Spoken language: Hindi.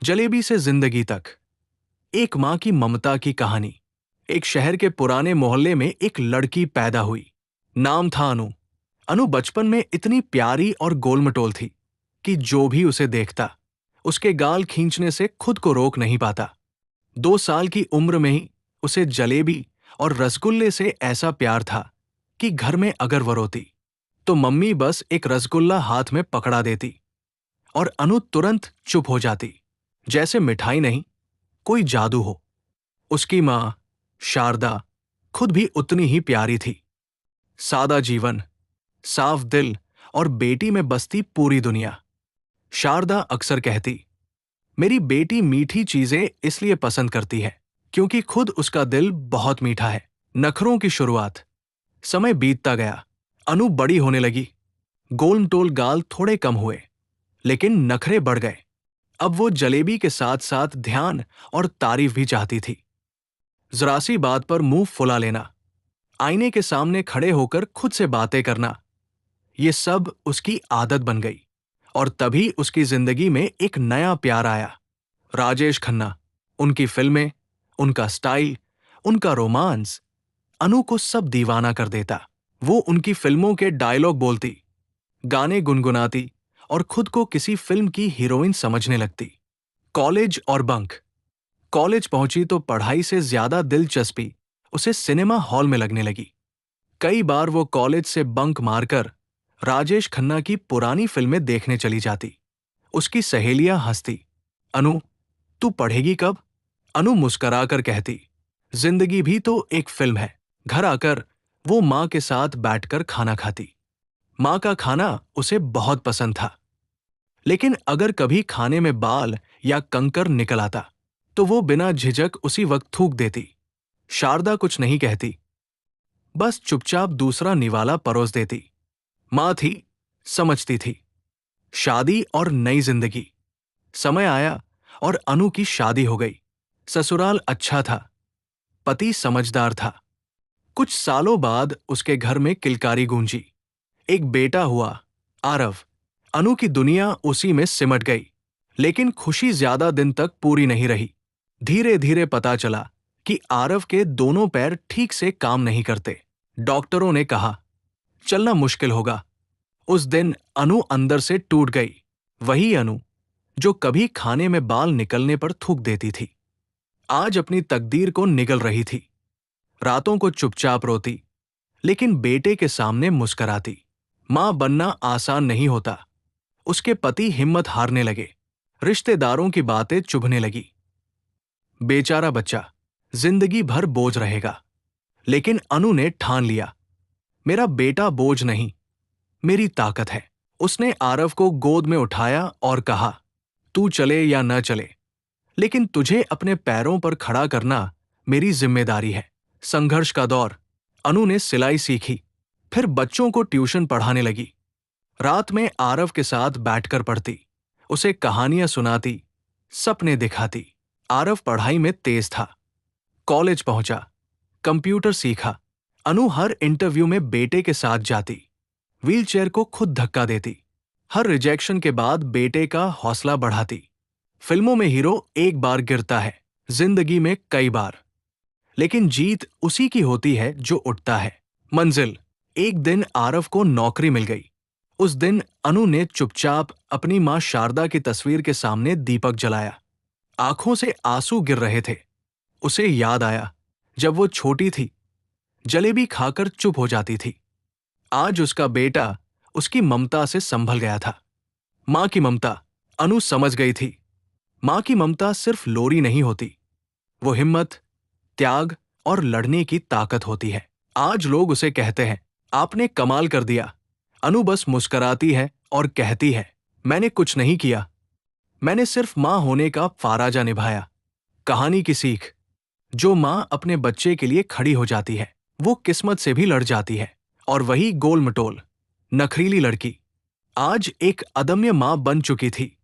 जलेबी से जिंदगी तक, एक मां की ममता की कहानी। एक शहर के पुराने मोहल्ले में एक लड़की पैदा हुई। नाम था अनु। अनु बचपन में इतनी प्यारी और गोलमटोल थी कि जो भी उसे देखता उसके गाल खींचने से खुद को रोक नहीं पाता। 2 साल की उम्र में ही उसे जलेबी और रसगुल्ले से ऐसा प्यार था कि घर में अगर वो रोती तो मम्मी बस एक रसगुल्ला हाथ में पकड़ा देती और अनु तुरंत चुप हो जाती, जैसे मिठाई नहीं, कोई जादू हो। उसकी मां शारदा खुद भी उतनी ही प्यारी थी। सादा जीवन, साफ दिल और बेटी में बसती पूरी दुनिया। शारदा अक्सर कहती, मेरी बेटी मीठी चीजें इसलिए पसंद करती है क्योंकि खुद उसका दिल बहुत मीठा है। नखरों की शुरुआत। समय बीतता गया, अनु बड़ी होने लगी। गोलमटोल गाल थोड़े कम हुए, लेकिन नखरे बढ़ गए। अब वो जलेबी के साथ साथ ध्यान और तारीफ भी चाहती थी। जरा सी बात पर मुंह फुला लेना, आईने के सामने खड़े होकर खुद से बातें करना, ये सब उसकी आदत बन गई। और तभी उसकी जिंदगी में एक नया प्यार आया। राजेश खन्ना, उनकी फिल्में, उनका स्टाइल, उनका रोमांस अनु को सब दीवाना कर देता। वो उनकी फिल्मों के डायलॉग बोलती, गाने गुनगुनाती और खुद को किसी फिल्म की हीरोइन समझने लगती। कॉलेज और बंक। कॉलेज पहुंची तो पढ़ाई से ज्यादा दिलचस्पी उसे सिनेमा हॉल में लगने लगी। कई बार वो कॉलेज से बंक मारकर राजेश खन्ना की पुरानी फिल्में देखने चली जाती। उसकी सहेलियां हंसती, अनु तू पढ़ेगी कब? अनु मुस्कराकर कहती, जिंदगी भी तो एक फिल्म है। घर आकर वो मां के साथ बैठकर खाना खाती। मां का खाना उसे बहुत पसंद था, लेकिन अगर कभी खाने में बाल या कंकर निकल आता तो वो बिना झिझक उसी वक्त थूक देती। शारदा कुछ नहीं कहती, बस चुपचाप दूसरा निवाला परोस देती। मां थी, समझती थी। शादी और नई जिंदगी। समय आया और अनु की शादी हो गई। ससुराल अच्छा था, पति समझदार था। कुछ सालों बाद उसके घर में किलकारी गूंजी। एक बेटा हुआ, आरव। अनु की दुनिया उसी में सिमट गई। लेकिन खुशी ज्यादा दिन तक पूरी नहीं रही। धीरे धीरे पता चला कि आरव के दोनों पैर ठीक से काम नहीं करते। डॉक्टरों ने कहा, चलना मुश्किल होगा। उस दिन अनु अंदर से टूट गई। वही अनु जो कभी खाने में बाल निकलने पर थूक देती थी, आज अपनी तकदीर को निगल रही थी। रातों को चुपचाप रोती, लेकिन बेटे के सामने मुस्कराती। मां बनना आसान नहीं होता। उसके पति हिम्मत हारने लगे। रिश्तेदारों की बातें चुभने लगी। बेचारा बच्चा जिंदगी भर बोझ रहेगा। लेकिन अनु ने ठान लिया, मेरा बेटा बोझ नहीं, मेरी ताकत है। उसने आरव को गोद में उठाया और कहा, तू चले या न चले, लेकिन तुझे अपने पैरों पर खड़ा करना मेरी जिम्मेदारी है। संघर्ष का दौर। अनु ने सिलाई सीखी, फिर बच्चों को ट्यूशन पढ़ाने लगी। रात में आरव के साथ बैठकर पढ़ती, उसे कहानियां सुनाती, सपने दिखाती। आरव पढ़ाई में तेज था। कॉलेज पहुंचा, कंप्यूटर सीखा। अनु हर इंटरव्यू में बेटे के साथ जाती, व्हीलचेयर को खुद धक्का देती। हर रिजेक्शन के बाद बेटे का हौसला बढ़ाती। फिल्मों में हीरो एक बार गिरता है, जिंदगी में कई बार, लेकिन जीत उसी की होती है जो उठता है। मंजिल। एक दिन आरव को नौकरी मिल गई। उस दिन अनु ने चुपचाप अपनी मां शारदा की तस्वीर के सामने दीपक जलाया। आंखों से आंसू गिर रहे थे। उसे याद आया जब वो छोटी थी, जलेबी खाकर चुप हो जाती थी। आज उसका बेटा उसकी ममता से संभल गया था। मां की ममता अनु समझ गई थी। मां की ममता सिर्फ लोरी नहीं होती, वो हिम्मत, त्याग और लड़ने की ताकत होती है। आज लोग उसे कहते हैं, आपने कमाल कर दिया। अनु बस मुस्कराती है और कहती है, मैंने कुछ नहीं किया, मैंने सिर्फ मां होने का फाराजा निभाया। कहानी की सीख। जो मां अपने बच्चे के लिए खड़ी हो जाती है, वो किस्मत से भी लड़ जाती है। और वही गोल मटोल, नखरीली लड़की आज एक अदम्य मां बन चुकी थी।